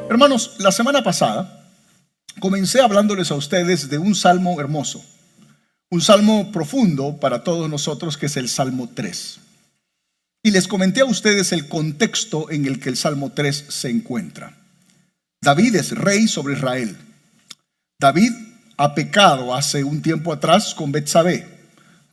Hermanos, la semana pasada comencé hablándoles a ustedes de un salmo hermoso, un salmo profundo para todos nosotros, que es el Salmo 3. Y les comenté a ustedes el contexto en el que el Salmo 3 se encuentra. David es rey sobre Israel. David ha pecado hace un tiempo atrás con Betsabé,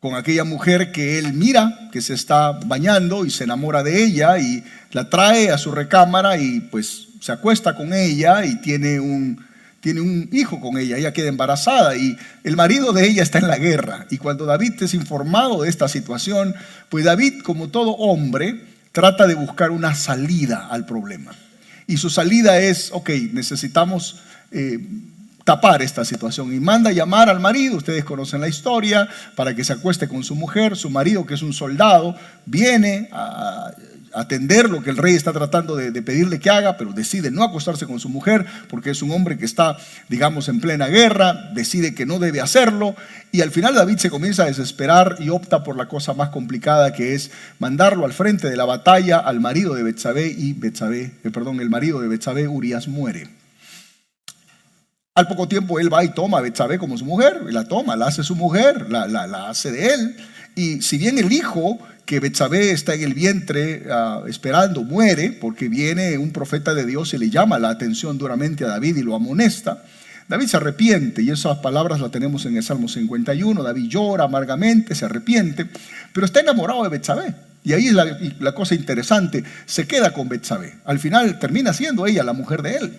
con aquella mujer que él mira que se está bañando y se enamora de ella y la trae a su recámara y pues se acuesta con ella y tiene un hijo con ella. Ella queda embarazada y el marido de ella está en la guerra. Y cuando David es informado de esta situación, pues David, como todo hombre, trata de buscar una salida al problema. Y su salida es, necesitamos tapar esta situación, y manda a llamar al marido. Ustedes conocen la historia, para que se acueste con su mujer. Su marido, que es un soldado, viene a atender lo que el rey está tratando de pedirle que haga, pero decide no acostarse con su mujer porque es un hombre que está, digamos, en plena guerra. Decide que no debe hacerlo y al final David se comienza a desesperar y opta por la cosa más complicada, que es mandarlo al frente de la batalla al marido de Betsabé, y el marido de Betsabé, Urías, muere. Al poco tiempo él va y toma a Betsabé como su mujer, y la toma, la hace su mujer, la hace de él. Y si bien el hijo que Betsabé está en el vientre esperando muere, porque viene un profeta de Dios y le llama la atención duramente a David y lo amonesta, David se arrepiente, y esas palabras las tenemos en el Salmo 51. David llora amargamente, se arrepiente, pero está enamorado de Betsabé. Y ahí es la cosa interesante, se queda con Betsabé. Al final termina siendo ella la mujer de él.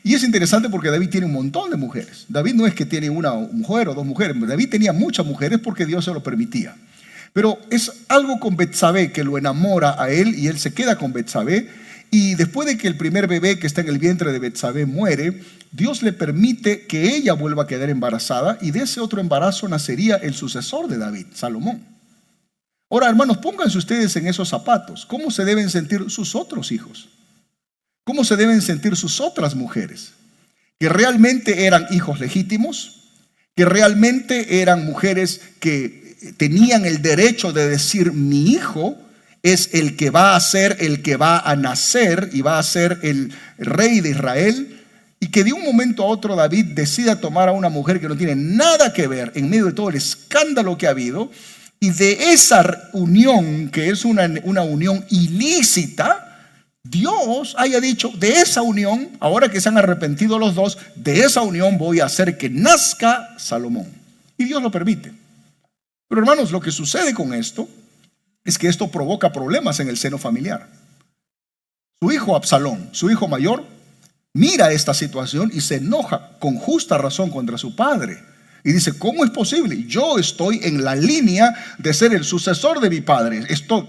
Y es interesante porque David tiene un montón de mujeres. David no es que tiene una mujer o dos mujeres. David tenía muchas mujeres porque Dios se lo permitía. Pero es algo con Betsabé que lo enamora a él, y él se queda con Betsabé. Y después de que el primer bebé que está en el vientre de Betsabé muere, Dios le permite que ella vuelva a quedar embarazada, y de ese otro embarazo nacería el sucesor de David, Salomón. Ahora, hermanos, pónganse ustedes en esos zapatos. ¿Cómo se deben sentir sus otros hijos? ¿Cómo se deben sentir sus otras mujeres? Que realmente eran hijos legítimos, que realmente eran mujeres que tenían el derecho de decir: mi hijo es el que va a ser, el que va a nacer y va a ser el rey de Israel. Y que de un momento a otro David decida tomar a una mujer que no tiene nada que ver, en medio de todo el escándalo que ha habido, y de esa unión, que es una unión ilícita, Dios haya dicho: de esa unión, ahora que se han arrepentido los dos, de esa unión voy a hacer que nazca Salomón. Y Dios lo permite. Pero hermanos, lo que sucede con esto es que esto provoca problemas en el seno familiar. Su hijo Absalón, su hijo mayor, mira esta situación y se enoja con justa razón contra su padre. Y dice: ¿cómo es posible? Yo estoy en la línea de ser el sucesor de mi padre.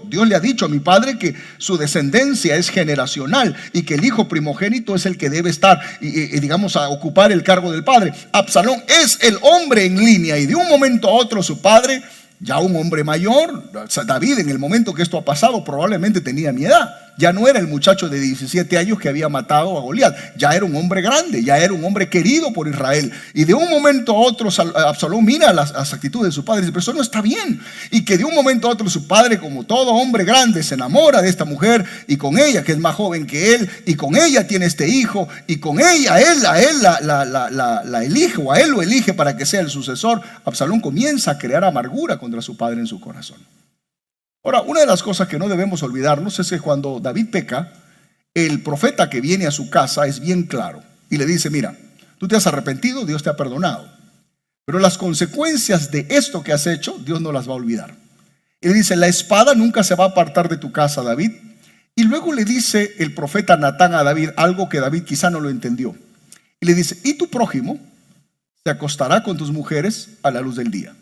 Dios le ha dicho a mi padre que su descendencia es generacional y que el hijo primogénito es el que debe estar, digamos, a ocupar el cargo del padre. Absalón es el hombre en línea, y de un momento a otro su padre, ya un hombre mayor, David, en el momento que esto ha pasado, probablemente tenía mi edad. Ya no era el muchacho de 17 años que había matado a Goliat. Ya era un hombre grande, ya era un hombre querido por Israel. Y de un momento a otro Absalón mira las actitudes de su padre y dice: pero eso no está bien. Y que de un momento a otro su padre, como todo hombre grande, se enamora de esta mujer, y con ella, que es más joven que él, y con ella tiene este hijo, y con ella, a él la elige, o a él lo elige para que sea el sucesor. Absalón comienza a crear amargura contra su padre en su corazón. Ahora, una de las cosas que no debemos olvidarnos es que cuando David peca, el profeta que viene a su casa es bien claro y le dice: mira, tú te has arrepentido, Dios te ha perdonado, pero las consecuencias de esto que has hecho, Dios no las va a olvidar. Y le dice: la espada nunca se va a apartar de tu casa, David. Y luego le dice el profeta Natán a David algo que David quizá no lo entendió. Y le dice: y tu prójimo se acostará con tus mujeres a la luz del día.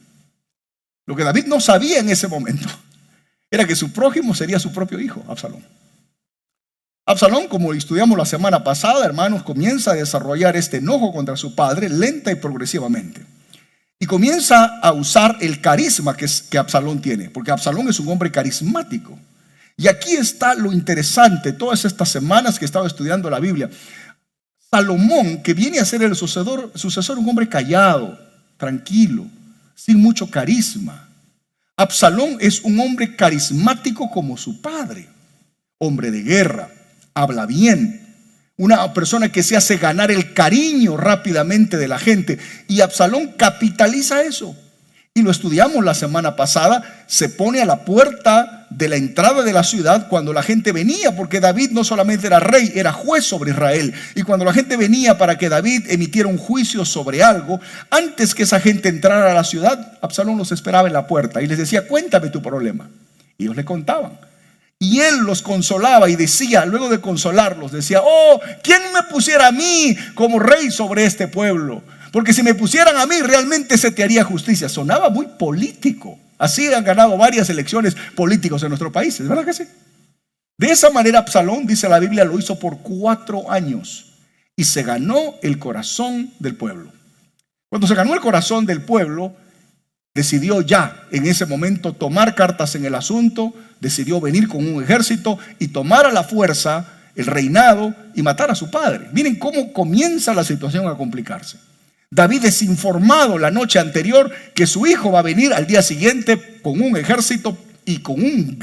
Lo que David no sabía en ese momento era que su prójimo sería su propio hijo, Absalón. Absalón, como estudiamos la semana pasada, hermanos, comienza a desarrollar este enojo contra su padre lenta y progresivamente. Y comienza a usar el carisma que Absalón tiene, porque Absalón es un hombre carismático. Y aquí está lo interesante, todas estas semanas que he estado estudiando la Biblia. Salomón, que viene a ser el sucesor, un hombre callado, tranquilo, sin mucho carisma. Absalón es un hombre carismático como su padre, hombre de guerra, habla bien, una persona que se hace ganar el cariño rápidamente de la gente. Y Absalón capitaliza eso. Y lo estudiamos la semana pasada. Se pone a la puerta de la entrada de la ciudad cuando la gente venía, porque David no solamente era rey, era juez sobre Israel. Y cuando la gente venía para que David emitiera un juicio sobre algo, antes que esa gente entrara a la ciudad, Absalón los esperaba en la puerta y les decía: cuéntame tu problema. Y ellos le contaban. Y él los consolaba y decía, luego de consolarlos, decía: oh, ¿quién me pusiera a mí como rey sobre este pueblo? Porque si me pusieran a mí, realmente se te haría justicia. Sonaba muy político. Así han ganado varias elecciones políticos en nuestro país, ¿verdad que sí? De esa manera Absalón, dice la Biblia, lo hizo por 4 años y se ganó el corazón del pueblo. Cuando se ganó el corazón del pueblo, decidió ya en ese momento tomar cartas en el asunto, decidió venir con un ejército y tomar a la fuerza el reinado y matar a su padre. Miren cómo comienza la situación a complicarse. David es informado la noche anterior que su hijo va a venir al día siguiente con un ejército y con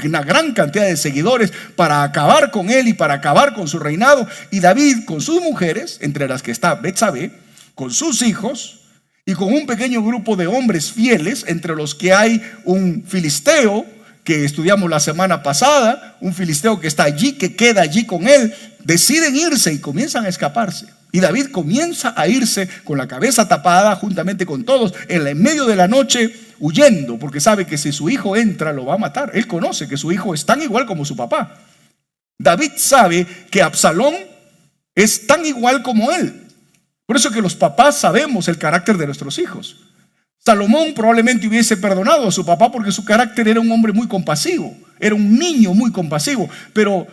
una gran cantidad de seguidores para acabar con él y para acabar con su reinado. Y David, con sus mujeres, entre las que está Betsabé, con sus hijos y con un pequeño grupo de hombres fieles, entre los que hay un filisteo que estudiamos la semana pasada, un filisteo que está allí, que queda allí con él, deciden irse y comienzan a escaparse. Y David comienza a irse con la cabeza tapada juntamente con todos en medio de la noche, huyendo, porque sabe que si su hijo entra lo va a matar. Él conoce que su hijo es tan igual como su papá. David sabe que Absalón es tan igual como él. Por eso que los papás sabemos el carácter de nuestros hijos. Salomón probablemente hubiese perdonado a su papá porque su carácter era un hombre muy compasivo, era un niño muy compasivo, pero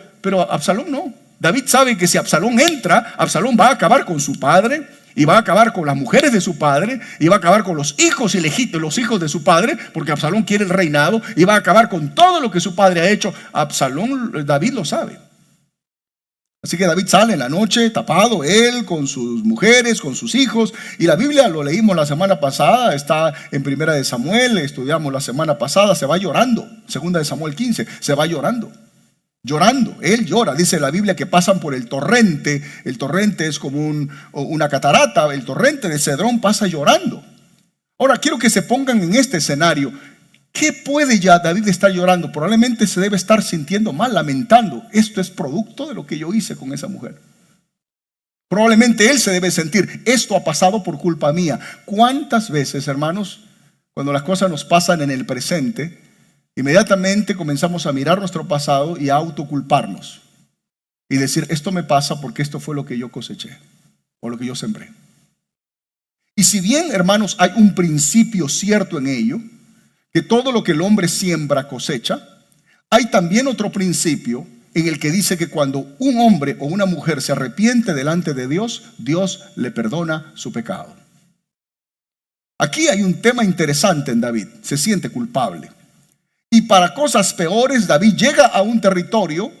Absalón no. David sabe que si Absalón entra, Absalón va a acabar con su padre y va a acabar con las mujeres de su padre y va a acabar con los hijos ilegítimos, los hijos de su padre, porque Absalón quiere el reinado, y va a acabar con todo lo que su padre ha hecho. David lo sabe. Así que David sale en la noche tapado, él con sus mujeres, con sus hijos, y la Biblia lo leímos la semana pasada, está en Primera de Samuel, estudiamos la semana pasada, se va llorando. Segunda de Samuel 15, se va llorando. Él llora. Dice la Biblia que pasan por el torrente es como una catarata, el torrente de Cedrón pasa llorando. Ahora quiero que se pongan en este escenario. ¿Qué puede ya David estar llorando? Probablemente se debe estar sintiendo mal, lamentando: esto es producto de lo que yo hice con esa mujer. Probablemente él se debe sentir: esto ha pasado por culpa mía. ¿Cuántas veces, hermanos, cuando las cosas nos pasan en el presente, inmediatamente comenzamos a mirar nuestro pasado y a autoculparnos y decir: esto me pasa porque esto fue lo que yo coseché o lo que yo sembré? Y si bien, hermanos, hay un principio cierto en ello, que todo lo que el hombre siembra cosecha, hay también otro principio en el que dice que cuando un hombre o una mujer se arrepiente delante de Dios, Dios le perdona su pecado. Aquí hay un tema interesante en David: se siente culpable. Y para cosas peores, David llega a un territorio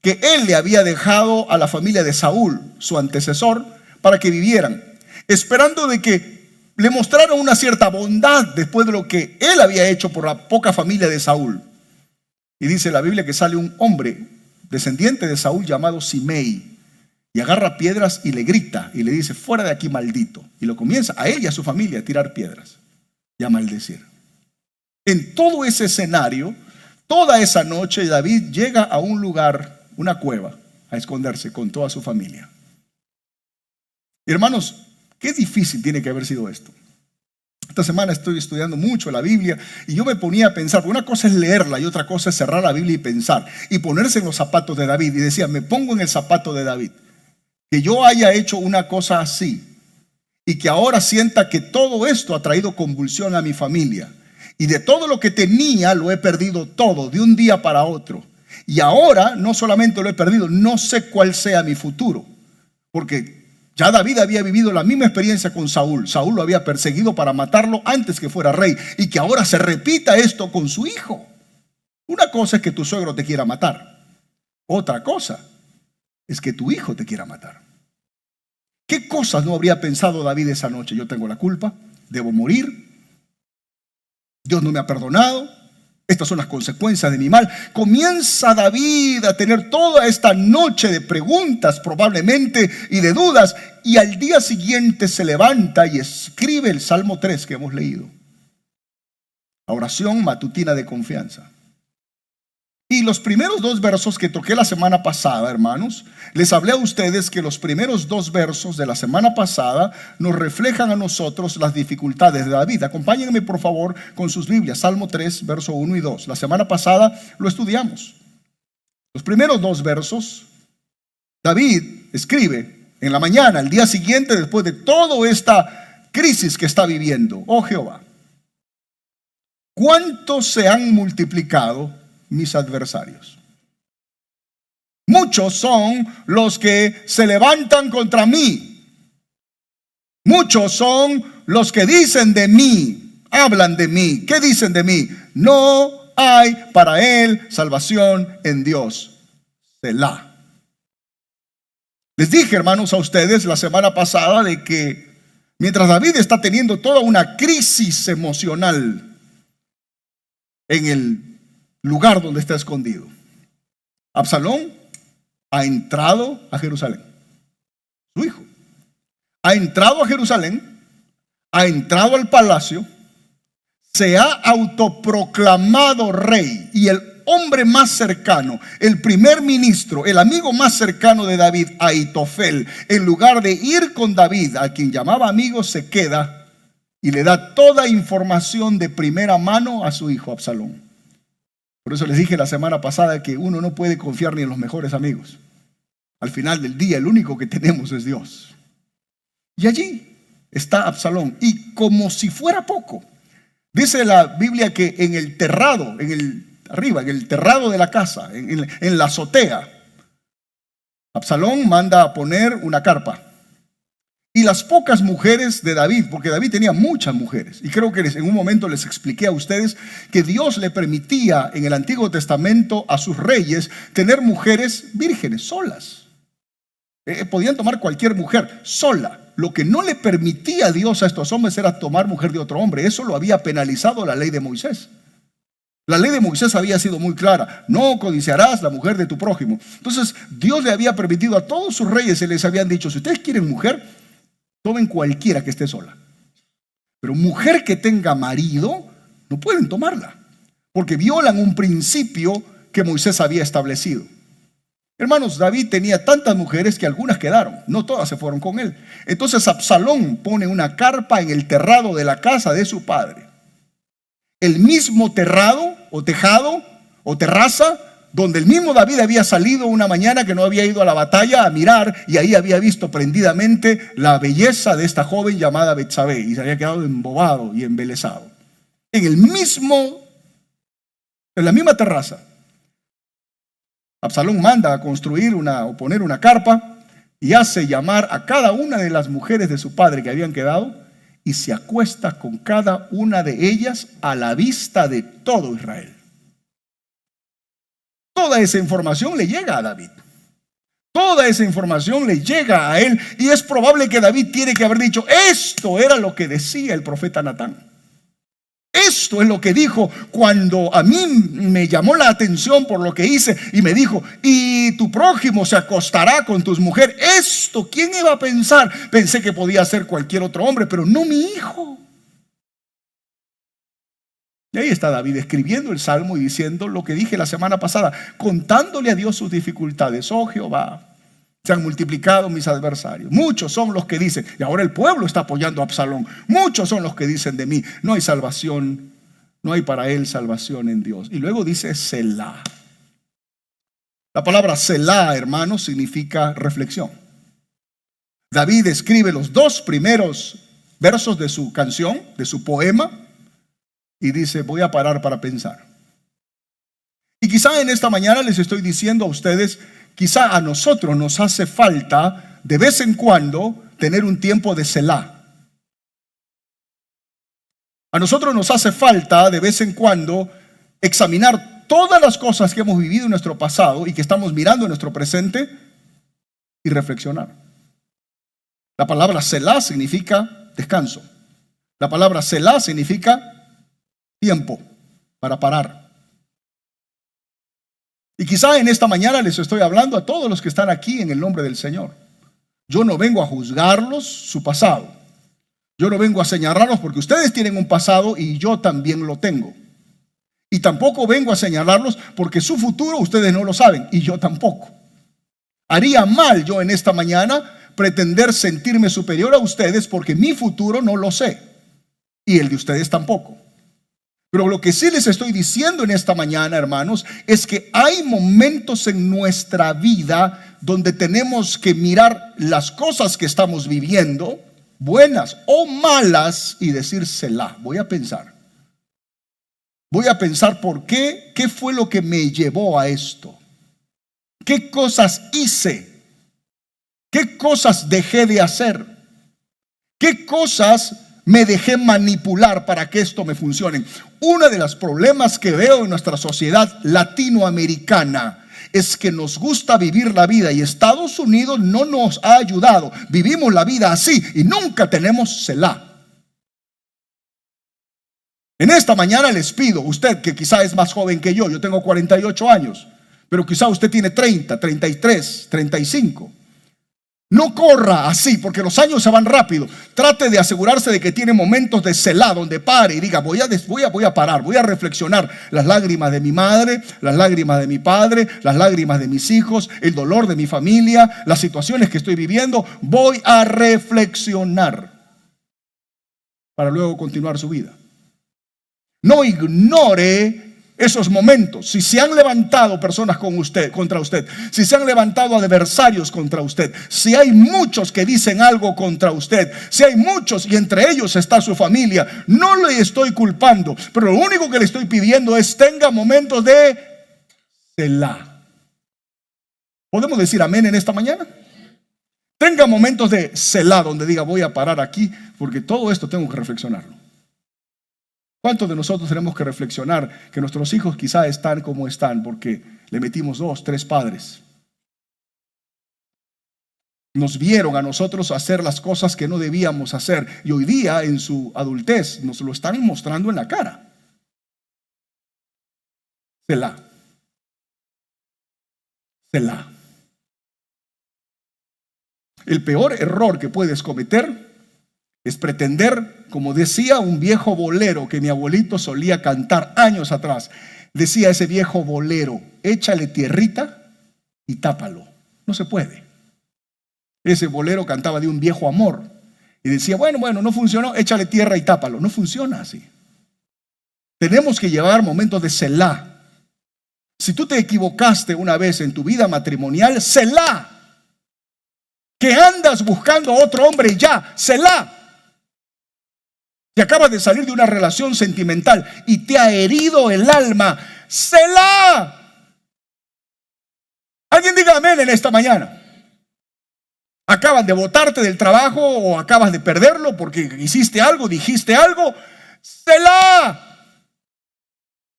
que él le había dejado a la familia de Saúl, su antecesor, para que vivieran, esperando de que le mostraran una cierta bondad después de lo que él había hecho por la poca familia de Saúl. Y dice la Biblia que sale un hombre descendiente de Saúl llamado Simei y agarra piedras y le grita y le dice: fuera de aquí, maldito. Y lo comienza a él y a su familia a tirar piedras y a maldecir. En todo ese escenario, toda esa noche, David llega a un lugar, una cueva, a esconderse con toda su familia. Hermanos, qué difícil tiene que haber sido esto. Esta semana estoy estudiando mucho la Biblia y yo me ponía a pensar, una cosa es leerla y otra cosa es cerrar la Biblia y pensar y ponerse en los zapatos de David. Y decía: me pongo en el zapato de David, que yo haya hecho una cosa así y que ahora sienta que todo esto ha traído convulsión a mi familia. Y de todo lo que tenía lo he perdido todo de un día para otro. Y ahora no solamente lo he perdido, no sé cuál sea mi futuro. Porque ya David había vivido la misma experiencia con Saúl. Saúl lo había perseguido para matarlo antes que fuera rey. Y que ahora se repita esto con su hijo. Una cosa es que tu suegro te quiera matar. Otra cosa es que tu hijo te quiera matar. ¿Qué cosas no habría pensado David esa noche? Yo tengo la culpa, debo morir. Dios no me ha perdonado, Estas son las consecuencias de mi mal. Comienza David a tener toda esta noche de preguntas probablemente y de dudas, y al día siguiente se levanta y escribe el Salmo 3 que hemos leído. La oración matutina de confianza. Y los primeros dos versos que toqué la semana pasada, hermanos, les hablé a ustedes que los primeros dos versos de la semana pasada nos reflejan a nosotros las dificultades de David. Acompáñenme por favor con sus Biblias, Salmo 3, verso 1 y 2. La semana pasada lo estudiamos. Los primeros dos versos, David escribe en la mañana, el día siguiente, después de toda esta crisis que está viviendo. Oh Jehová, ¿cuántos se han multiplicado mis adversarios? Muchos son los que se levantan contra mí. Muchos son los que dicen de mí, hablan de mí. ¿Qué dicen de mí? No hay para él salvación en Dios. Selah. Les dije, hermanos, a ustedes la semana pasada de que mientras David está teniendo toda una crisis emocional en el lugar donde está escondido, Absalón ha entrado a Jerusalén. Su hijo ha entrado a Jerusalén, ha entrado al palacio, se ha autoproclamado rey, y el hombre más cercano, el primer ministro, el amigo más cercano de David, Ahitofel, en lugar de ir con David, a quien llamaba amigo, se queda y le da toda información de primera mano a su hijo Absalón. Por eso les dije la semana pasada que uno no puede confiar ni en los mejores amigos. Al final del día, el único que tenemos es Dios. Y allí está Absalón. Y como si fuera poco, dice la Biblia que en el terrado, en el terrado de la casa, en la azotea, Absalón manda a poner una carpa. Y las pocas mujeres de David, porque David tenía muchas mujeres, y creo que en un momento les expliqué a ustedes que Dios le permitía en el Antiguo Testamento a sus reyes tener mujeres vírgenes, solas. Podían tomar cualquier mujer sola. Lo que no le permitía a Dios a estos hombres era tomar mujer de otro hombre. Eso lo había penalizado la ley de Moisés. La ley de Moisés había sido muy clara: no codiciarás la mujer de tu prójimo. Entonces Dios le había permitido a todos sus reyes, y les habían dicho: si ustedes quieren mujer, tomen cualquiera que esté sola. Pero mujer que tenga marido, no pueden tomarla, porque violan un principio que Moisés había establecido. Hermanos, David tenía tantas mujeres que algunas quedaron, no todas se fueron con él. Entonces Absalón pone una carpa en el terrado de la casa de su padre. El mismo terrado o tejado o terraza donde el mismo David había salido una mañana que no había ido a la batalla a mirar, y ahí había visto prendidamente la belleza de esta joven llamada Betsabé, y se había quedado embobado y embelesado. En la misma terraza, Absalón manda a construir o poner una carpa, y hace llamar a cada una de las mujeres de su padre que habían quedado, y se acuesta con cada una de ellas a la vista de todo Israel. Toda esa información le llega a David. Toda esa información le llega a él, y es probable que David tiene que haber dicho: esto era lo que decía el profeta Natán. Esto es lo que dijo cuando a mí me llamó la atención por lo que hice, y me dijo: y tu prójimo se acostará con tus mujeres. Esto, ¿quién iba a pensar? Pensé que podía ser cualquier otro hombre, pero no mi hijo. Y ahí está David escribiendo el Salmo y diciendo lo que dije la semana pasada, contándole a Dios sus dificultades. Oh Jehová, se han multiplicado mis adversarios. Muchos son los que dicen, y ahora el pueblo está apoyando a Absalón, muchos son los que dicen de mí: no hay salvación, no hay para él salvación en Dios. Y luego dice Selah. La palabra Selah, hermanos, significa reflexión. David escribe los dos primeros versos de su canción, de su poema, y dice: voy a parar para pensar. Y quizá en esta mañana les estoy diciendo a ustedes, quizá a nosotros nos hace falta de vez en cuando tener un tiempo de Selah. A nosotros nos hace falta de vez en cuando examinar todas las cosas que hemos vivido en nuestro pasado y que estamos mirando en nuestro presente y reflexionar. La palabra Selah significa descanso. La palabra Selah significa tiempo para parar. Y quizá en esta mañana les estoy hablando a todos los que están aquí en el nombre del Señor. Yo no vengo a juzgarlos su pasado. Yo no vengo a señalarlos porque ustedes tienen un pasado y yo también lo tengo. Y tampoco vengo a señalarlos porque su futuro ustedes no lo saben y yo tampoco. Haría mal yo en esta mañana pretender sentirme superior a ustedes porque mi futuro no lo sé y el de ustedes tampoco. Pero lo que sí les estoy diciendo en esta mañana, hermanos, es que hay momentos en nuestra vida donde tenemos que mirar las cosas que estamos viviendo, buenas o malas, y decir Selah. Voy a pensar por qué fue lo que me llevó a esto. ¿Qué cosas hice? ¿Qué cosas dejé de hacer? ¿Qué cosas me dejé manipular para que esto me funcione? Uno de los problemas que veo en nuestra sociedad latinoamericana es que nos gusta vivir la vida y Estados Unidos no nos ha ayudado. Vivimos la vida así y nunca tenemos Selah. En esta mañana les pido, usted que quizá es más joven que yo tengo 48 años, pero quizá usted tiene 30, 33, 35. No corra así porque los años se van rápido. Trate de asegurarse de que tiene momentos de Selah donde pare y diga voy a parar, voy a reflexionar. Las lágrimas de mi madre, las lágrimas de mi padre, las lágrimas de mis hijos, el dolor de mi familia, las situaciones que estoy viviendo. Voy a reflexionar para luego continuar su vida. No ignore esos momentos. Si se han levantado personas contra usted, si se han levantado adversarios contra usted, si hay muchos que dicen algo contra usted, si hay muchos y entre ellos está su familia, no le estoy culpando, pero lo único que le estoy pidiendo es tenga momentos de Selah. ¿Podemos decir amén en esta mañana? Tenga momentos de Selah donde diga voy a parar aquí porque todo esto tengo que reflexionarlo. ¿Cuántos de nosotros tenemos que reflexionar que nuestros hijos quizá están como están porque le metimos 2, 3 padres? Nos vieron a nosotros hacer las cosas que no debíamos hacer y hoy día en su adultez nos lo están mostrando en la cara. Selah. Selah. El peor error que puedes cometer es pretender, como decía un viejo bolero que mi abuelito solía cantar años atrás. Decía ese viejo bolero, échale tierrita y tápalo. No se puede. Ese bolero cantaba de un viejo amor y decía, bueno, no funcionó, échale tierra y tápalo. No funciona así. Tenemos que llevar momentos de Selah. Si tú te equivocaste una vez en tu vida matrimonial, Selah. Que andas buscando a otro hombre y ya, Selah. Que acabas de salir de una relación sentimental y te ha herido el alma, Selah. Alguien diga amén en esta mañana. Acabas de botarte del trabajo o acabas de perderlo porque hiciste algo, dijiste algo, Selah.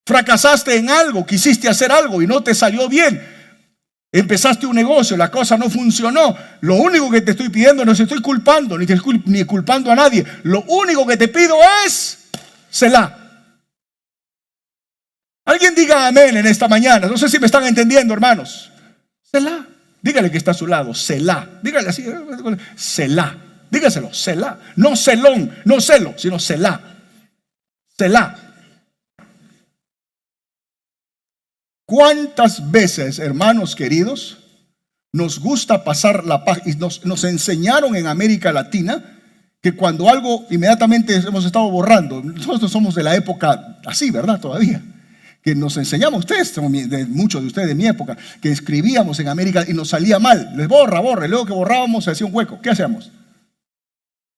Fracasaste en algo, quisiste hacer algo y no te salió bien. Empezaste un negocio, la cosa no funcionó. Lo único que te estoy pidiendo, no te estoy culpando, ni culpando a nadie. Lo único que te pido es Selah. Alguien diga amén en esta mañana. No sé si me están entendiendo, hermanos. Selah. Dígale que está a su lado, Selah. Dígale así, Selah. Dígaselo, Selah. No celón, no celo, sino Selah. Selah. ¿Cuántas veces, hermanos queridos, nos gusta pasar la página? Nos enseñaron en América Latina que cuando algo inmediatamente hemos estado borrando. Nosotros somos de la época así, ¿verdad? Todavía. Que nos enseñamos, ustedes, muchos de ustedes de mi época, que escribíamos en América y nos salía mal. Les borra, y luego que borrábamos se hacía un hueco. ¿Qué hacíamos?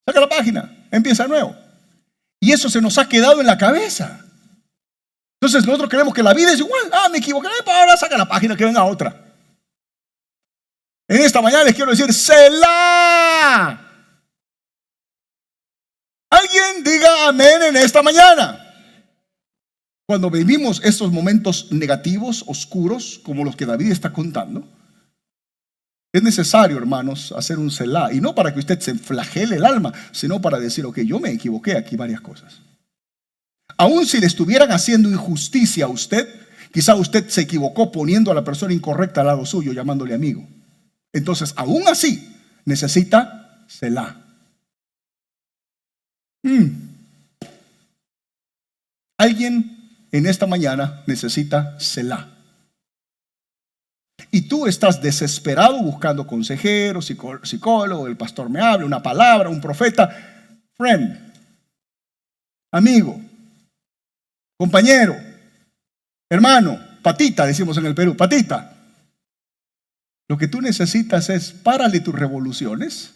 Saca la página, empieza de nuevo. Y eso se nos ha quedado en la cabeza. Entonces nosotros creemos que la vida es igual. Me equivoqué, ahora saca la página que venga otra. En esta mañana les quiero decir Selah. Alguien diga amén en esta mañana. Cuando vivimos estos momentos negativos, oscuros, como los que David está contando, es necesario, hermanos, hacer un Selah. Y no para que usted se flagele el alma, sino para decir, ok, yo me equivoqué aquí varias cosas. Aún si le estuvieran haciendo injusticia a usted, Quizá usted se equivocó poniendo a la persona incorrecta al lado suyo, llamándole amigo. Entonces, aún así, necesita Selah. Alguien en esta mañana necesita Selah. Y tú estás desesperado buscando consejeros, psicólogo, el pastor me habla, una palabra, un profeta. Friend, amigo, compañero, hermano, patita, decimos en el Perú, patita. Lo que tú necesitas es párale tus revoluciones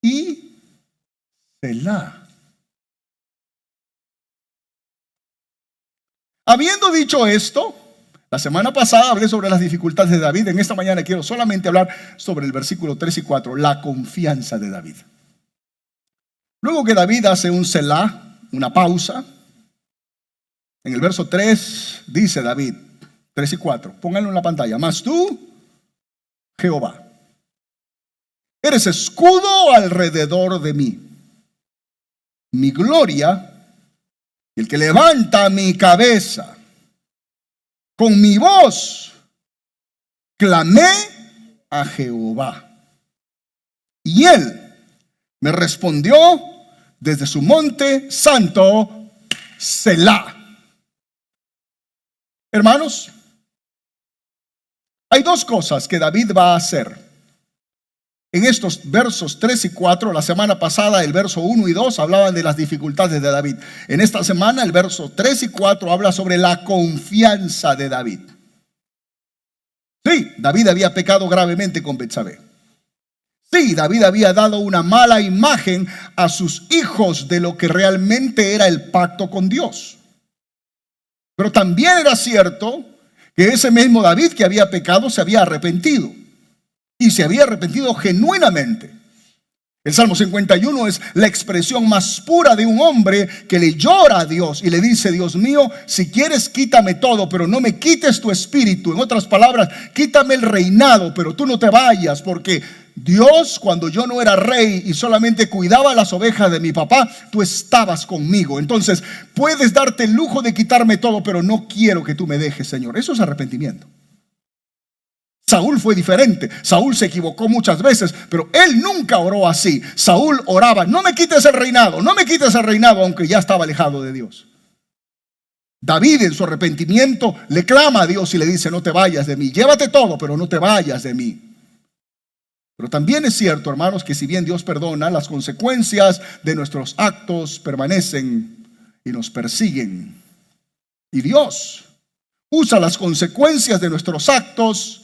y Selah. Habiendo dicho esto, la semana pasada hablé sobre las dificultades de David. En esta mañana quiero solamente hablar sobre el versículo 3 y 4, la confianza de David. Luego que David hace un Selah, una pausa, en el verso 3 dice David, 3 y 4, pónganlo en la pantalla. Mas tú, Jehová, eres escudo alrededor de mí, mi gloria, el que levanta mi cabeza. Con mi voz clamé a Jehová, y él me respondió desde su monte santo, Selah. Hermanos, hay dos cosas que David va a hacer. En estos versos 3 y 4, la semana pasada el verso 1 y 2 hablaban de las dificultades de David. En esta semana el verso 3 y 4 habla sobre la confianza de David. Sí, David había pecado gravemente con Betsabé. Sí, David había dado una mala imagen a sus hijos de lo que realmente era el pacto con Dios. Pero también era cierto que ese mismo David que había pecado se había arrepentido. Y se había arrepentido genuinamente. El Salmo 51 es la expresión más pura de un hombre que le llora a Dios y le dice: Dios mío, si quieres quítame todo, pero no me quites tu espíritu. En otras palabras, quítame el reinado, pero tú no te vayas, porque Dios, cuando yo no era rey y solamente cuidaba las ovejas de mi papá, tú estabas conmigo. Entonces puedes darte el lujo de quitarme todo, pero no quiero que tú me dejes, Señor. Eso es arrepentimiento. Saúl fue diferente. Saúl se equivocó muchas veces, pero él nunca oró así. Saúl oraba: no me quites el reinado, no me quites el reinado, aunque ya estaba alejado de Dios. David en su arrepentimiento le clama a Dios y le dice: no te vayas de mí, llévate todo, pero no te vayas de mí. Pero también es cierto, hermanos, que si bien Dios perdona, las consecuencias de nuestros actos permanecen y nos persiguen. Y Dios usa las consecuencias de nuestros actos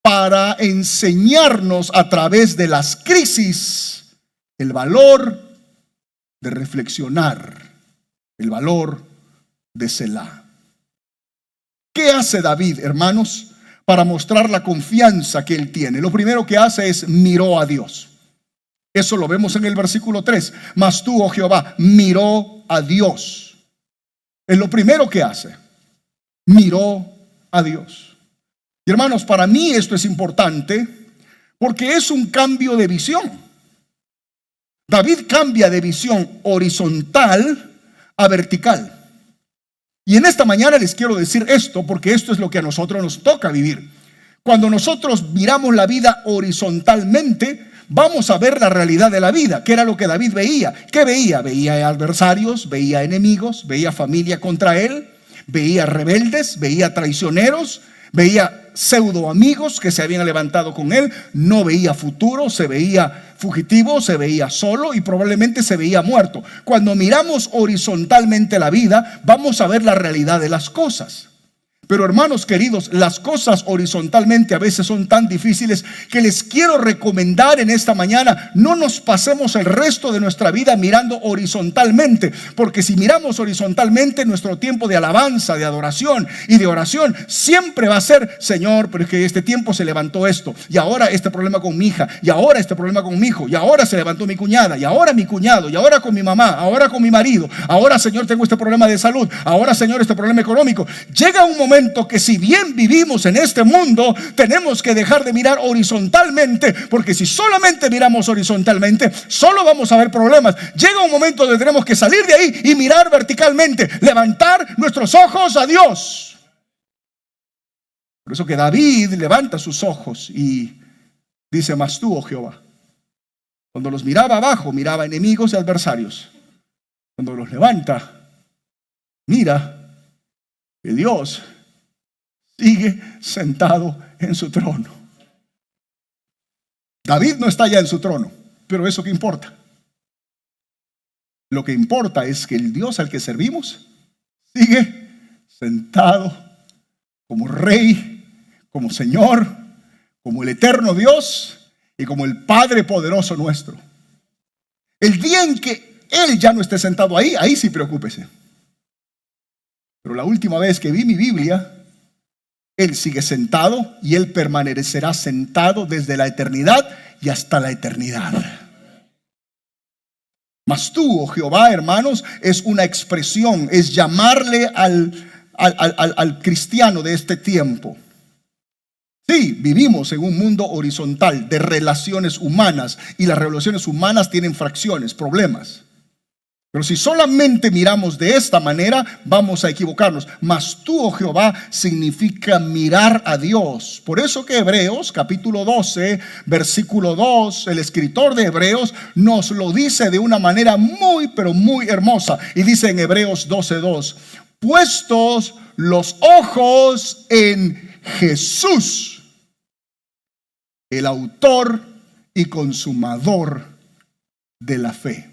para enseñarnos a través de las crisis el valor de reflexionar, el valor de Selah. ¿Qué hace David, hermanos, para mostrar la confianza que él tiene? Lo primero que hace es miró a Dios. Eso lo vemos en el versículo 3. Mas tú, oh Jehová, miró a Dios. Es lo primero que hace. Miró a Dios. Y hermanos, para mí esto es importante porque es un cambio de visión. David cambia de visión horizontal a vertical. Y en esta mañana les quiero decir esto porque esto es lo que a nosotros nos toca vivir. Cuando nosotros miramos la vida horizontalmente, vamos a ver la realidad de la vida. ¿Qué era lo que David veía? ¿Qué veía? Veía adversarios, veía enemigos, veía familia contra él, veía rebeldes, veía traicioneros, veía pseudo amigos que se habían levantado con él, no veía futuro, se veía fugitivo, se veía solo y probablemente se veía muerto. Cuando miramos horizontalmente la vida, vamos a ver la realidad de las cosas. Pero hermanos queridos, las cosas horizontalmente a veces son tan difíciles que les quiero recomendar en esta mañana: no nos pasemos el resto de nuestra vida mirando horizontalmente, porque si miramos horizontalmente, nuestro tiempo de alabanza, de adoración y de oración siempre va a ser: Señor, pero es que este tiempo se levantó esto, y ahora este problema con mi hija, y ahora este problema con mi hijo, y ahora se levantó mi cuñada, y ahora mi cuñado, y ahora con mi mamá, ahora con mi marido, ahora, Señor, tengo este problema de salud, ahora, Señor, este problema económico. Llega un momento que si bien vivimos en este mundo, tenemos que dejar de mirar horizontalmente, porque si solamente miramos horizontalmente, solo vamos a ver problemas. Llega un momento donde tenemos que salir de ahí y mirar verticalmente, levantar nuestros ojos a Dios. Por eso que David levanta sus ojos y dice: mas tú, oh Jehová. Cuando los miraba abajo, miraba enemigos y adversarios. Cuando los levanta, mira que Dios sigue sentado en su trono. David no está ya en su trono, pero ¿eso qué importa? Lo que importa es que el Dios al que servimos sigue sentado como Rey, como Señor, como el eterno Dios y como el Padre poderoso nuestro. El día en que Él ya no esté sentado ahí, ahí sí preocúpese. Pero la última vez que vi mi Biblia, Él sigue sentado y Él permanecerá sentado desde la eternidad y hasta la eternidad. Mas tú, oh Jehová, hermanos, es una expresión, es llamarle al cristiano de este tiempo. Sí, vivimos en un mundo horizontal de relaciones humanas y las relaciones humanas tienen fracciones, problemas. Pero si solamente miramos de esta manera, vamos a equivocarnos. Mas tú, oh Jehová, significa mirar a Dios. Por eso que Hebreos, capítulo 12, versículo 2, el escritor de Hebreos nos lo dice de una manera muy, pero muy hermosa. Y dice en Hebreos 12:2, puestos los ojos en Jesús, el autor y consumador de la fe.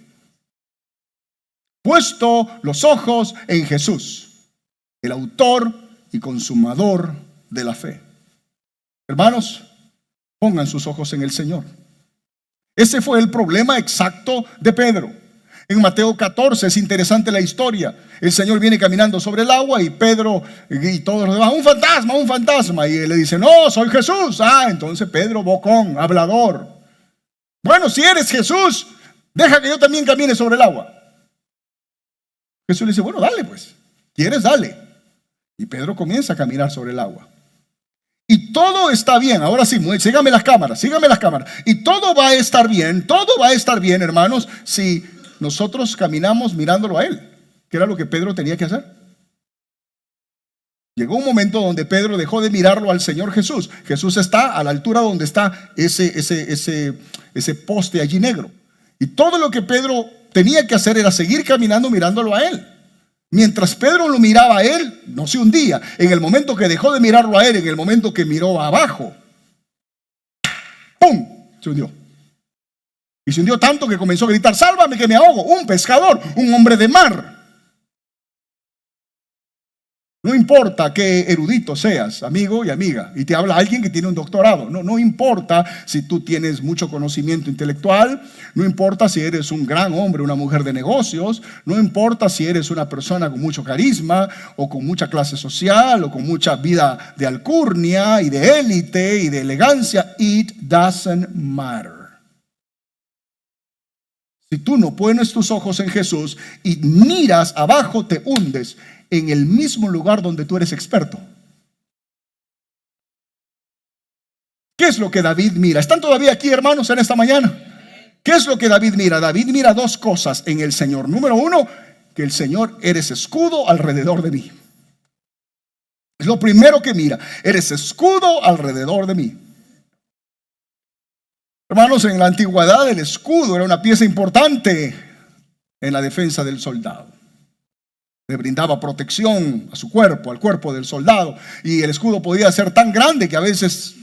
Puesto los ojos en Jesús, el autor y consumador de la fe. Hermanos, pongan sus ojos en el Señor. Ese fue el problema exacto de Pedro. En Mateo 14 es interesante la historia. El Señor viene caminando sobre el agua y Pedro y todos los demás: un fantasma, un fantasma. Y él le dice: no, soy Jesús. Entonces Pedro, bocón, hablador. Bueno, si eres Jesús, deja que yo también camine sobre el agua. Jesús le dice: bueno, dale pues, ¿quieres? Dale. Y Pedro comienza a caminar sobre el agua. Y todo está bien. Ahora sí, síganme las cámaras. Y todo va a estar bien, hermanos, si nosotros caminamos mirándolo a Él, que era lo que Pedro tenía que hacer. Llegó un momento donde Pedro dejó de mirarlo al Señor Jesús. Jesús está a la altura donde está ese poste allí negro. Y todo lo que Pedro tenía que hacer era seguir caminando mirándolo a Él. Mientras Pedro lo miraba a Él, no se hundía. En el momento que dejó de mirarlo a Él, en el momento que miró abajo, ¡pum!, se hundió. Y se hundió tanto que comenzó a gritar: sálvame que me ahogo. Un pescador, un hombre de mar. No importa qué erudito seas, amigo y amiga, y te habla alguien que tiene un doctorado. No importa si tú tienes mucho conocimiento intelectual, no importa si eres un gran hombre, una mujer de negocios, no importa si eres una persona con mucho carisma o con mucha clase social o con mucha vida de alcurnia y de élite y de elegancia. It doesn't matter. Si tú no pones tus ojos en Jesús y miras abajo, te hundes en el mismo lugar donde tú eres experto. ¿Qué es lo que David mira? ¿Están todavía aquí, hermanos, en esta mañana? ¿Qué es lo que David mira? David mira dos cosas en el Señor. Número uno, que el Señor eres escudo alrededor de mí. Es lo primero que mira. Eres escudo alrededor de mí. Hermanos, en la antigüedad el escudo era una pieza importante en la defensa del soldado. Le brindaba protección a su cuerpo, al cuerpo del soldado. Y el escudo podía ser tan grande que a veces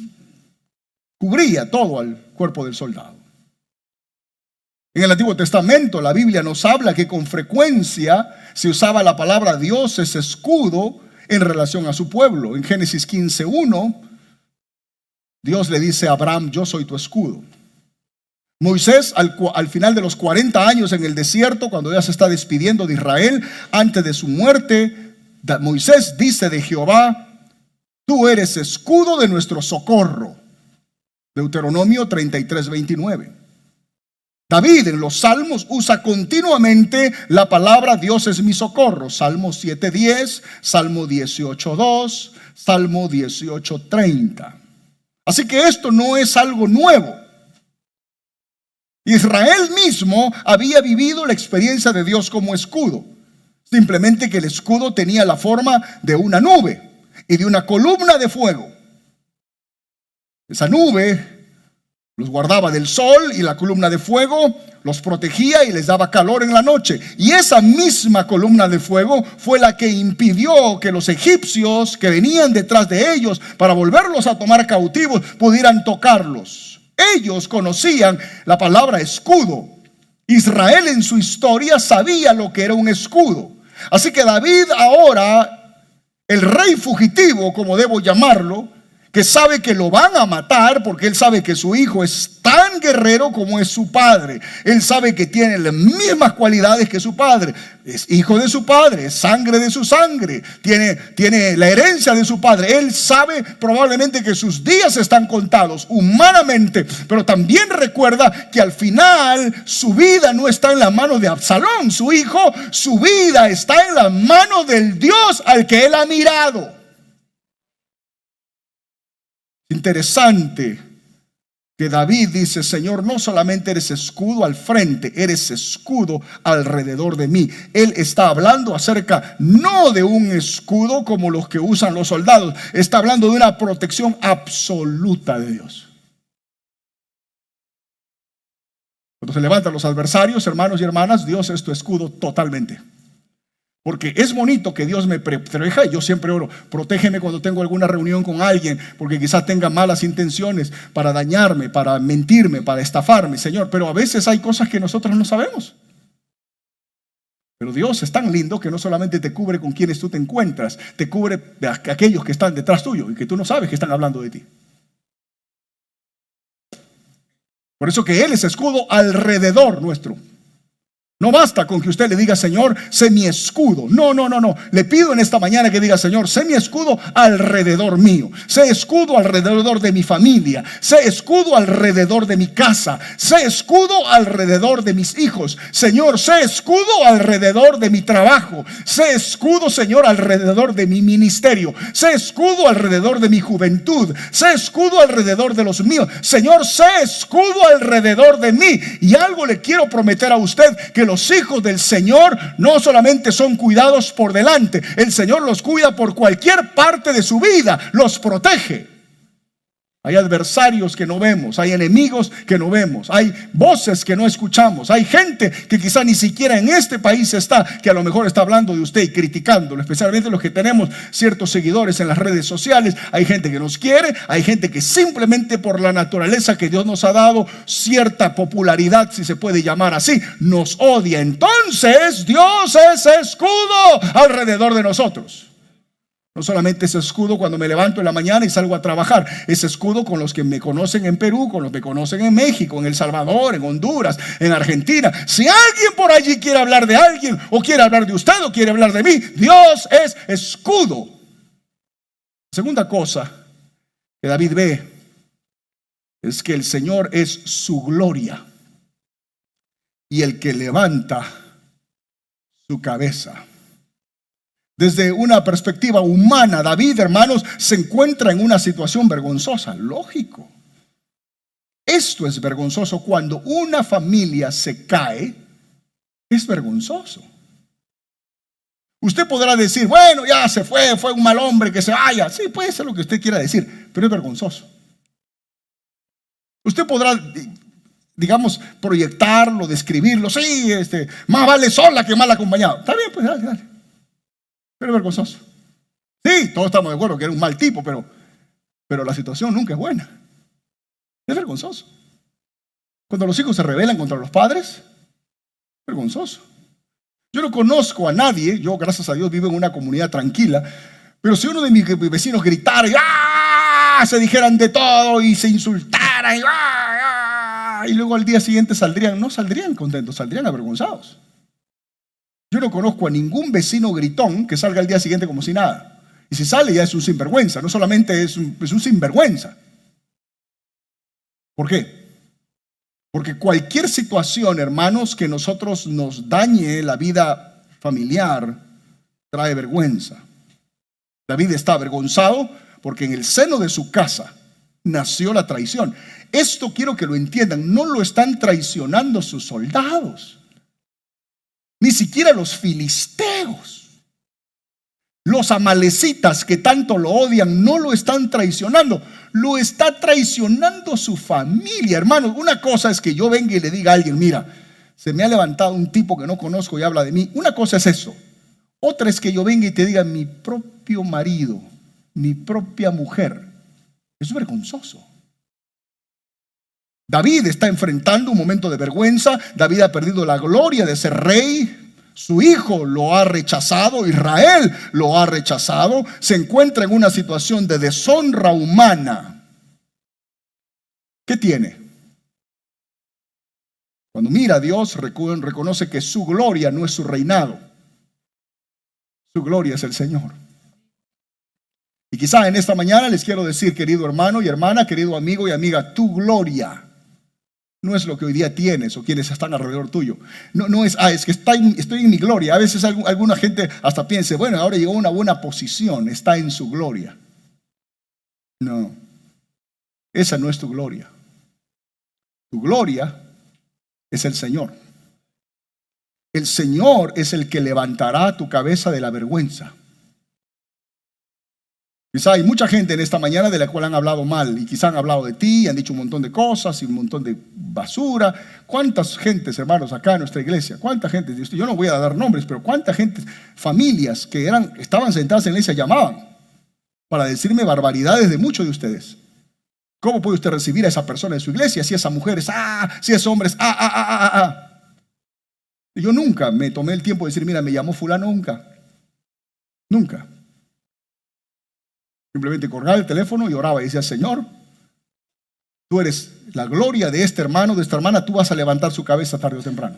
cubría todo al cuerpo del soldado. En el Antiguo Testamento la Biblia nos habla que con frecuencia se usaba la palabra Dios es escudo en relación a su pueblo. En Génesis 15:1 Dios le dice a Abraham: yo soy tu escudo. Moisés al final de los 40 años en el desierto, cuando ya se está despidiendo de Israel antes de su muerte, Moisés dice de Jehová: tú eres escudo de nuestro socorro. Deuteronomio 33:29. David en los salmos usa continuamente la palabra Dios es mi socorro. Salmo 7:10, Salmo 18:2, Salmo 18:30. Así que esto no es algo nuevo. Israel mismo había vivido la experiencia de Dios como escudo. Simplemente que el escudo tenía la forma de una nube y de una columna de fuego. Esa nube los guardaba del sol y la columna de fuego los protegía y les daba calor en la noche. Y esa misma columna de fuego fue la que impidió que los egipcios que venían detrás de ellos para volverlos a tomar cautivos pudieran tocarlos. Ellos conocían la palabra escudo. Israel en su historia sabía lo que era un escudo. Así que David ahora, el rey fugitivo, como debo llamarlo, que sabe que lo van a matar porque él sabe que su hijo es tan guerrero como es su padre. Él sabe que tiene las mismas cualidades que su padre. Es hijo de su padre, es sangre de su sangre, tiene la herencia de su padre. Él sabe probablemente que sus días están contados humanamente, pero también recuerda que al final su vida no está en la mano de Absalón, su hijo. Su vida está en la mano del Dios al que él ha mirado. Interesante que David dice: Señor, no solamente eres escudo al frente, eres escudo alrededor de mí. Él está hablando acerca no de un escudo como los que usan los soldados, está hablando de una protección absoluta de Dios. Cuando se levantan los adversarios, hermanos y hermanas, Dios es tu escudo totalmente. Porque es bonito que Dios me proteja. Yo siempre oro: protégeme cuando tengo alguna reunión con alguien, porque quizás tenga malas intenciones para dañarme, para mentirme, para estafarme, Señor. Pero a veces hay cosas que nosotros no sabemos. Pero Dios es tan lindo que no solamente te cubre con quienes tú te encuentras, te cubre de aquellos que están detrás tuyo y que tú no sabes que están hablando de ti. Por eso que Él es escudo alrededor nuestro. No basta con que usted le diga: Señor, sé mi escudo. No. Le pido en esta mañana que diga: Señor, sé mi escudo alrededor mío. Sé escudo alrededor de mi familia. Sé escudo alrededor de mi casa. Sé escudo alrededor de mis hijos. Señor, sé escudo alrededor de mi trabajo. Sé escudo, Señor, alrededor de mi ministerio. Sé escudo alrededor de mi juventud. Sé escudo alrededor de los míos. Señor, sé escudo alrededor de mí. Y algo le quiero prometer a usted: que los hijos del Señor no solamente son cuidados por delante, el Señor los cuida por cualquier parte de su vida, los protege. Hay adversarios que no vemos, hay enemigos que no vemos, hay voces que no escuchamos, hay gente que quizá ni siquiera en este país está, que a lo mejor está hablando de usted y criticándolo, especialmente los que tenemos ciertos seguidores en las redes sociales. Hay gente que nos quiere, hay gente que simplemente por la naturaleza que Dios nos ha dado, cierta popularidad, si se puede llamar así, nos odia. Entonces Dios es escudo alrededor de nosotros. No solamente es escudo cuando me levanto en la mañana y salgo a trabajar, es escudo con los que me conocen en Perú, con los que me conocen en México, en El Salvador, en Honduras, en Argentina. Si alguien por allí quiere hablar de alguien, o quiere hablar de usted, o quiere hablar de mí, Dios es escudo. Segunda cosa que David ve es que el Señor es su gloria y el que levanta su cabeza. Desde una perspectiva humana, David, hermanos, se encuentra en una situación vergonzosa. Lógico. Esto es vergonzoso. Cuando una familia se cae, es vergonzoso. Usted podrá decir: bueno, ya se fue un mal hombre, que se vaya. Sí, puede ser lo que usted quiera decir, pero es vergonzoso. Usted podrá, digamos, proyectarlo, describirlo. Sí, más vale sola que mal acompañado. Está bien, pues dale. Pero es vergonzoso. Sí, todos estamos de acuerdo que era un mal tipo, pero la situación nunca es buena. Es vergonzoso. Cuando los hijos se rebelan contra los padres, es vergonzoso. Yo no conozco a nadie, yo gracias a Dios vivo en una comunidad tranquila, pero si uno de mis vecinos gritara y se dijeran de todo y se insultaran y luego al día siguiente no saldrían contentos, saldrían avergonzados. Yo no conozco a ningún vecino gritón que salga al día siguiente como si nada. Y si sale ya es un sinvergüenza. No solamente es un sinvergüenza. ¿Por qué? Porque cualquier situación, hermanos, que nosotros nos dañe la vida familiar, trae vergüenza. David está avergonzado porque en el seno de su casa nació la traición. Esto quiero que lo entiendan. No lo están traicionando sus soldados. Ni siquiera los filisteos, los amalecitas que tanto lo odian, no lo están traicionando. lo está traicionando su familia. Hermanos, una cosa es que yo venga y le diga a alguien, mira, se me ha levantado un tipo que no conozco y habla de mí. Una cosa es eso. Otra es que yo venga y te diga, mi propio marido, mi propia mujer. Es vergonzoso. David está enfrentando un momento de vergüenza. David ha perdido la gloria de ser rey. Su hijo lo ha rechazado, Israel lo ha rechazado. Se encuentra en una situación de deshonra humana. ¿Qué tiene? Cuando mira a Dios, reconoce que su gloria no es su reinado. Su gloria es el Señor. Y quizá en esta mañana les quiero decir, querido hermano y hermana, querido amigo y amiga, tu gloria no es lo que hoy día tienes o quienes están alrededor tuyo. No es, es que estoy en mi gloria. A veces alguna gente hasta piensa, bueno, ahora llegó a una buena posición, está en su gloria. No, esa no es tu gloria. Tu gloria es el Señor. El Señor es el que levantará tu cabeza de la vergüenza. Quizá hay mucha gente en esta mañana de la cual han hablado mal y quizá han hablado de ti, han dicho un montón de cosas y un montón de basura. ¿Cuántas gentes, hermanos, acá en nuestra iglesia? ¿Cuánta gente? Yo no voy a dar nombres, pero ¿cuánta gente, familias que estaban sentadas en la iglesia llamaban para decirme barbaridades de muchos de ustedes? ¿Cómo puede usted recibir a esa persona en su iglesia? Si esa mujer es si es hombre es Y yo nunca me tomé el tiempo de decir, mira, me llamó fulano, nunca. Simplemente colgaba el teléfono y oraba y decía, Señor, tú eres la gloria de este hermano, de esta hermana, tú vas a levantar su cabeza tarde o temprano.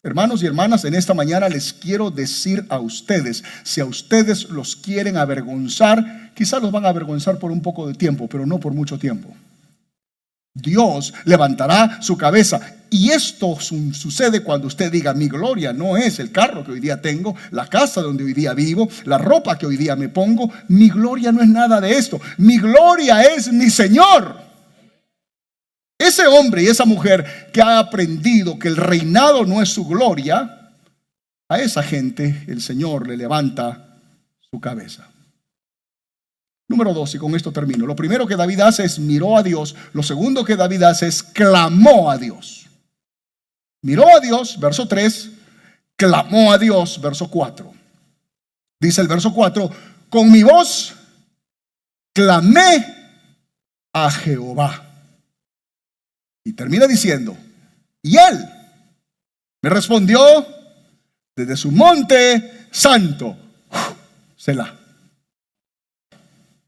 Hermanos y hermanas, en esta mañana les quiero decir a ustedes, si a ustedes los quieren avergonzar, quizás los van a avergonzar por un poco de tiempo, pero no por mucho tiempo. Dios levantará su cabeza. Y esto sucede cuando usted diga, mi gloria no es el carro que hoy día tengo, la casa donde hoy día vivo, la ropa que hoy día me pongo. Mi gloria no es nada de esto. Mi gloria es mi Señor. Ese hombre y esa mujer que ha aprendido que el reinado no es su gloria, a esa gente el Señor le levanta su cabeza. Número 2, y con esto termino. Lo primero que David hace es miró a Dios. Lo segundo que David hace es clamó a Dios. Miró a Dios, verso 3, clamó a Dios, verso 4. Dice el verso 4, con mi voz clamé a Jehová. Y termina diciendo, y él me respondió desde su monte santo. Selah.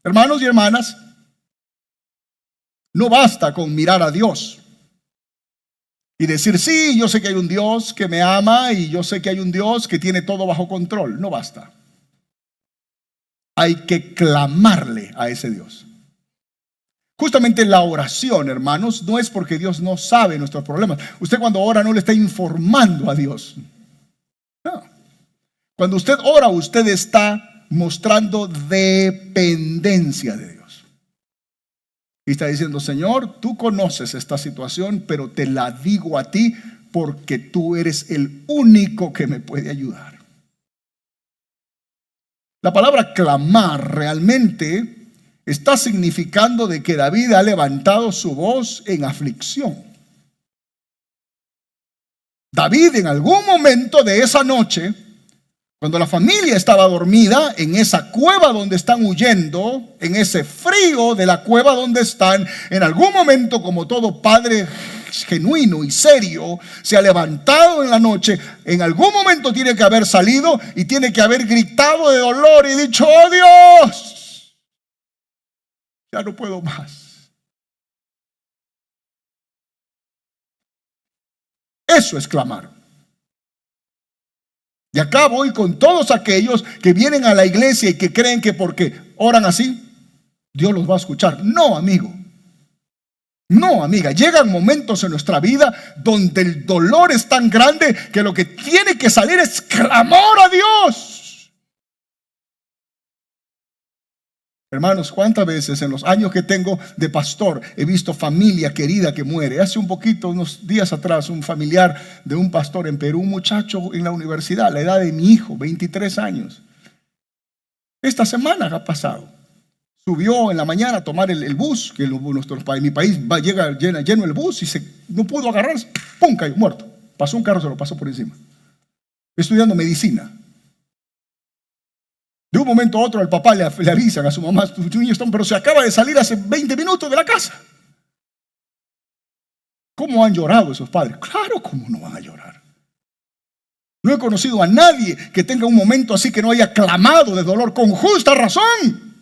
Hermanos y hermanas, no basta con mirar a Dios y decir, sí, yo sé que hay un Dios que me ama y yo sé que hay un Dios que tiene todo bajo control. No basta. Hay que clamarle a ese Dios. Justamente la oración, hermanos, no es porque Dios no sabe nuestros problemas. Usted cuando ora no le está informando a Dios. No. Cuando usted ora, usted está mostrando dependencia de Dios. Y está diciendo, Señor, tú conoces esta situación, pero te la digo a ti porque tú eres el único que me puede ayudar. La palabra clamar realmente está significando de que David ha levantado su voz en aflicción. David en algún momento de esa noche, cuando la familia estaba dormida en esa cueva donde están huyendo, en ese frío de la cueva donde están, en algún momento, como todo padre genuino y serio, se ha levantado en la noche, en algún momento tiene que haber salido y tiene que haber gritado de dolor y dicho, oh Dios, ya no puedo más. Eso es clamar. Y acá voy con todos aquellos que vienen a la iglesia y que creen que porque oran así, Dios los va a escuchar. No, amigo. No, amiga. Llegan momentos en nuestra vida donde el dolor es tan grande que lo que tiene que salir es clamor a Dios. Hermanos, ¿cuántas veces en los años que tengo de pastor he visto familia querida que muere? Hace un poquito, unos días atrás, un familiar de un pastor en Perú, un muchacho en la universidad, la edad de mi hijo, 23 años. Esta semana ha pasado. Subió en la mañana a tomar el bus, que en mi país llega lleno el bus, y no pudo agarrarse, ¡pum!, cayó muerto. Pasó un carro, se lo pasó por encima. Estudiando medicina. De un momento a otro al papá le avisan a su mamá: tu niño está, pero se acaba de salir hace 20 minutos de la casa. ¿Cómo han llorado esos padres? Claro, ¿cómo no van a llorar? No he conocido a nadie que tenga un momento así que no haya clamado de dolor con justa razón.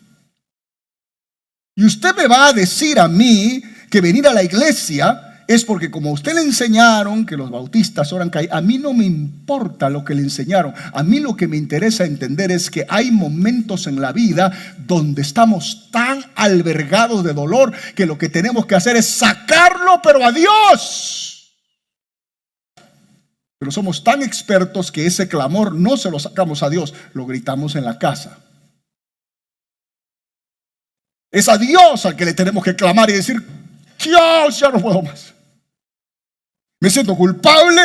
Y usted me va a decir a mí que venir a la iglesia es porque, como a usted le enseñaron que los bautistas oran, a mí no me importa lo que le enseñaron. A mí lo que me interesa entender es que hay momentos en la vida donde estamos tan albergados de dolor que lo que tenemos que hacer es sacarlo, pero a Dios. Pero somos tan expertos que ese clamor no se lo sacamos a Dios, lo gritamos en la casa. Es a Dios al que le tenemos que clamar y decir: Dios, ya no puedo más. Me siento culpable,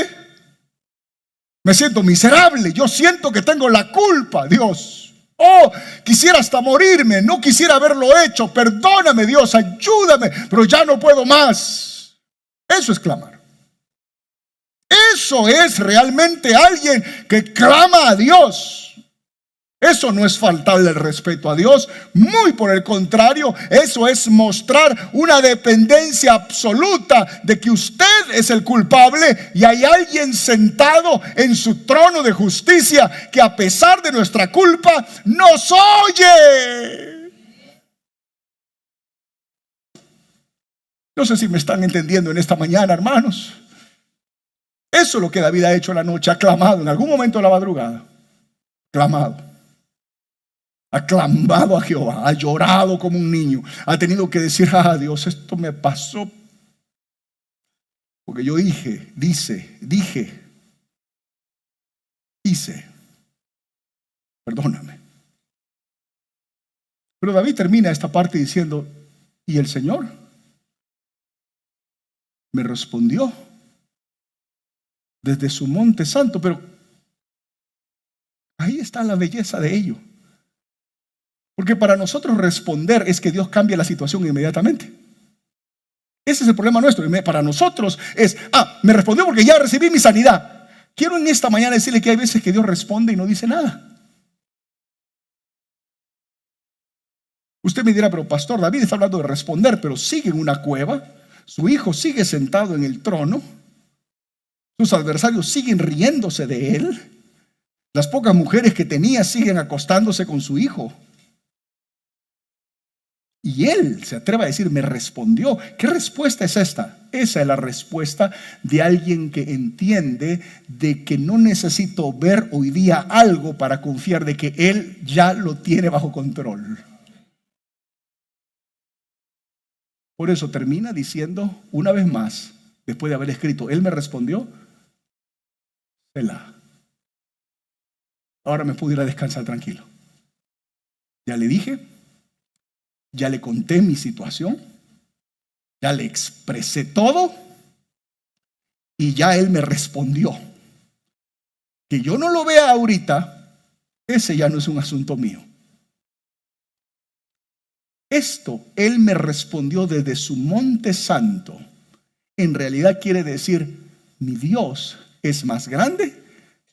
me siento miserable, yo siento que tengo la culpa, Dios. Oh, quisiera hasta morirme, no quisiera haberlo hecho. Perdóname, Dios, ayúdame, pero ya no puedo más. Eso es clamar. Eso es realmente alguien que clama a Dios. Eso no es faltarle el respeto a Dios, muy por el contrario, eso es mostrar una dependencia absoluta de que usted es el culpable y hay alguien sentado en su trono de justicia que, a pesar de nuestra culpa, nos oye. No sé si me están entendiendo en esta mañana, hermanos. Eso es lo que David ha hecho en la noche, ha clamado en algún momento de la madrugada, clamado. Ha clamado a Jehová, ha llorado como un niño, ha tenido que decir: Dios, esto me pasó porque yo dije, hice, perdóname. Pero David termina esta parte diciendo: y el Señor me respondió desde su monte santo. Pero ahí está la belleza de ello. Porque para nosotros responder es que Dios cambie la situación inmediatamente. Ese es el problema nuestro. Para nosotros es: me respondió porque ya recibí mi sanidad. Quiero en esta mañana decirle que hay veces que Dios responde y no dice nada. Usted me dirá: pero pastor, David está hablando de responder, pero sigue en una cueva. Su hijo sigue sentado en el trono. Sus adversarios siguen riéndose de él. Las pocas mujeres que tenía siguen acostándose con su hijo. Y él se atreve a decir: me respondió. ¿Qué respuesta es esta? Esa es la respuesta de alguien que entiende de que no necesito ver hoy día algo para confiar de que él ya lo tiene bajo control. Por eso termina diciendo una vez más, después de haber escrito: él me respondió, Selah. Ahora me puedo ir a descansar tranquilo. Ya le dije, ya le conté mi situación, ya le expresé todo y ya él me respondió. Que yo no lo vea ahorita, ese ya no es un asunto mío. Esto, él me respondió desde su monte santo, en realidad quiere decir: mi Dios es más grande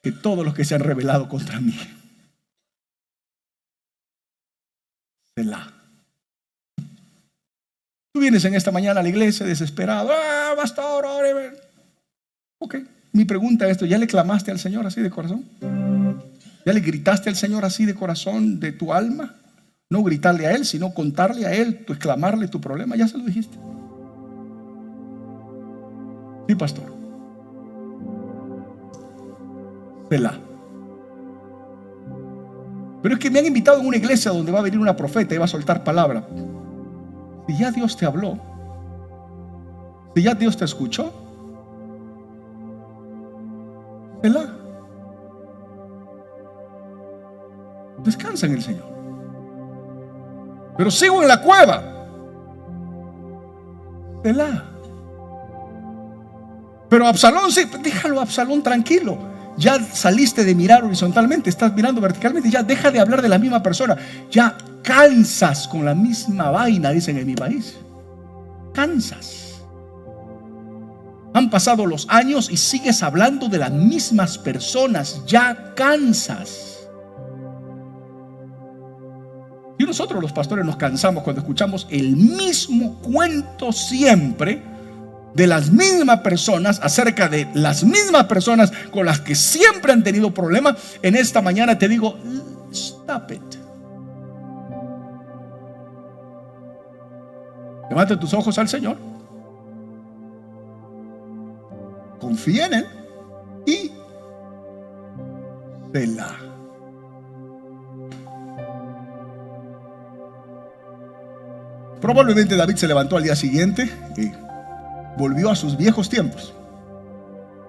que todos los que se han rebelado contra mí. Selah. Tú vienes en esta mañana a la iglesia desesperado: pastor, óreme. Ok, mi pregunta es esto: ¿ya le clamaste al Señor así de corazón? ¿Ya le gritaste al Señor así de corazón, de tu alma? No gritarle a Él, sino contarle a Él, exclamarle tu problema. ¿Ya se lo dijiste? Sí, pastor. Selah. Pero es que me han invitado a una iglesia donde va a venir una profeta y va a soltar palabra. Si ya Dios te habló, si ya Dios te escuchó, Selah. Descansa en el Señor. Pero sigo en la cueva. Selah. Pero Absalón, sí, déjalo a Absalón tranquilo. Ya saliste de mirar horizontalmente, estás mirando verticalmente. Ya deja de hablar de la misma persona. Ya cansas con la misma vaina, dicen en mi país. Cansas. Han pasado los años y sigues hablando de las mismas personas. Ya cansas. Y nosotros los pastores nos cansamos cuando escuchamos el mismo cuento siempre de las mismas personas, acerca de las mismas personas con las que siempre han tenido problemas. En esta mañana te digo, stop it. Levanta tus ojos al Señor, confía en Él y Selah. Probablemente David se levantó al día siguiente y volvió a sus viejos tiempos.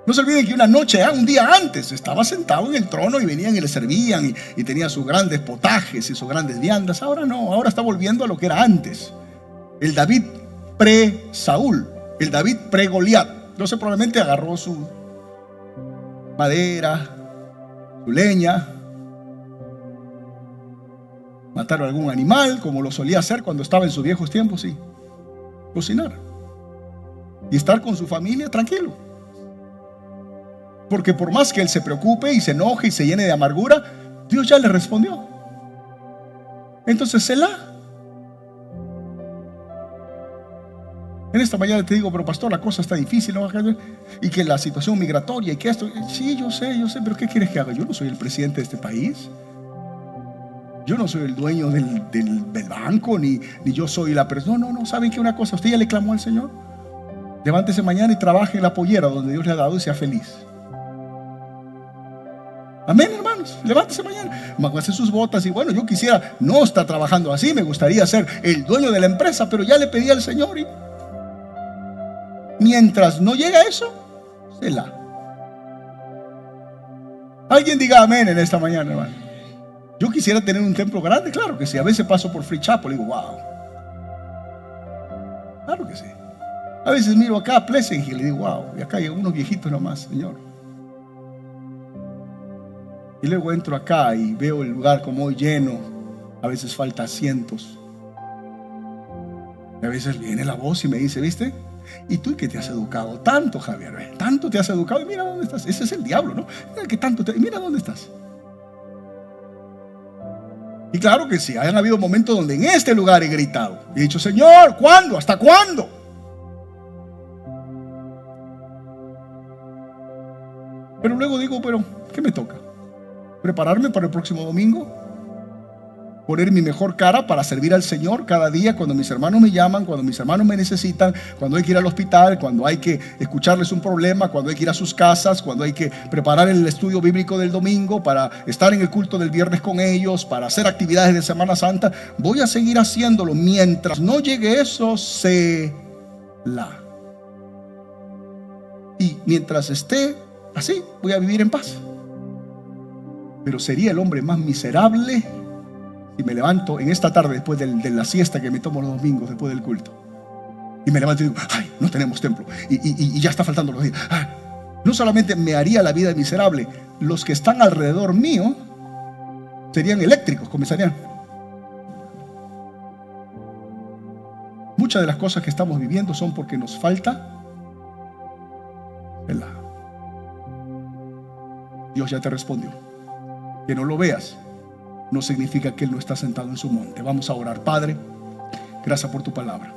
No se olviden que una noche, un día antes, estaba sentado en el trono y venían y le servían y tenía sus grandes potajes y sus grandes viandas. Ahora no, ahora está volviendo a lo que era antes. El David pre-Saúl, el David pre-Goliat. Entonces probablemente agarró su madera, su leña, mataron algún animal, como lo solía hacer cuando estaba en sus viejos tiempos, y cocinar y estar con su familia tranquilo. Porque por más que él se preocupe y se enoje y se llene de amargura, Dios ya le respondió. Entonces Selah. En esta mañana te digo, pero pastor, la cosa está difícil, ¿no? Y que la situación migratoria y que esto. Sí, yo sé, pero ¿qué quieres que haga? Yo no soy el presidente de este país. Yo no soy el dueño del banco, ni yo soy la persona. No, ¿saben qué? Una cosa, usted ya le clamó al Señor. Levántese mañana y trabaje en la pollera donde Dios le ha dado y sea feliz. Amén, hermanos. Levántese mañana, hace sus botas y bueno, yo quisiera no estar trabajando así, me gustaría ser el dueño de la empresa, pero ya le pedí al Señor y mientras no llega eso, Selah. Alguien diga amén en esta mañana, hermano. Yo quisiera tener un templo grande, claro que sí. A veces paso por Free Chapel y digo, wow. Claro que sí. A veces miro acá a Pleasant Hill y digo, wow. Y acá hay unos viejitos nomás, Señor. Y luego entro acá y veo el lugar como hoy lleno. A veces falta asientos. Y a veces viene la voz y me dice, ¿viste? ¿Y tú que te has educado tanto, Javier? Tanto te has educado y mira dónde estás. Ese es el diablo, ¿no? Mira dónde estás. Y claro que sí, hayan habido momentos donde en este lugar he gritado. He dicho, Señor, ¿cuándo? ¿Hasta cuándo? Pero luego digo, pero ¿qué me toca? ¿Prepararme para el próximo domingo? ¿Poner mi mejor cara para servir al Señor cada día cuando mis hermanos me llaman, cuando mis hermanos me necesitan, cuando hay que ir al hospital, cuando hay que escucharles un problema, cuando hay que ir a sus casas, cuando hay que preparar el estudio bíblico del domingo, para estar en el culto del viernes con ellos, para hacer actividades de Semana Santa? Voy a seguir haciéndolo mientras no llegue eso, Selah. Y mientras esté así, voy a vivir en paz. Pero sería el hombre más miserable y me levanto en esta tarde después de la siesta que me tomo los domingos después del culto, y me levanto y digo, ay, no tenemos templo y ya está faltando los días. No solamente me haría la vida miserable, los que están alrededor mío serían eléctricos, comenzarían. Muchas de las cosas que estamos viviendo son porque nos falta Selah. Dios ya te respondió. Que no lo veas no significa que Él no está sentado en su monte. Vamos a orar. Padre, gracias por tu palabra.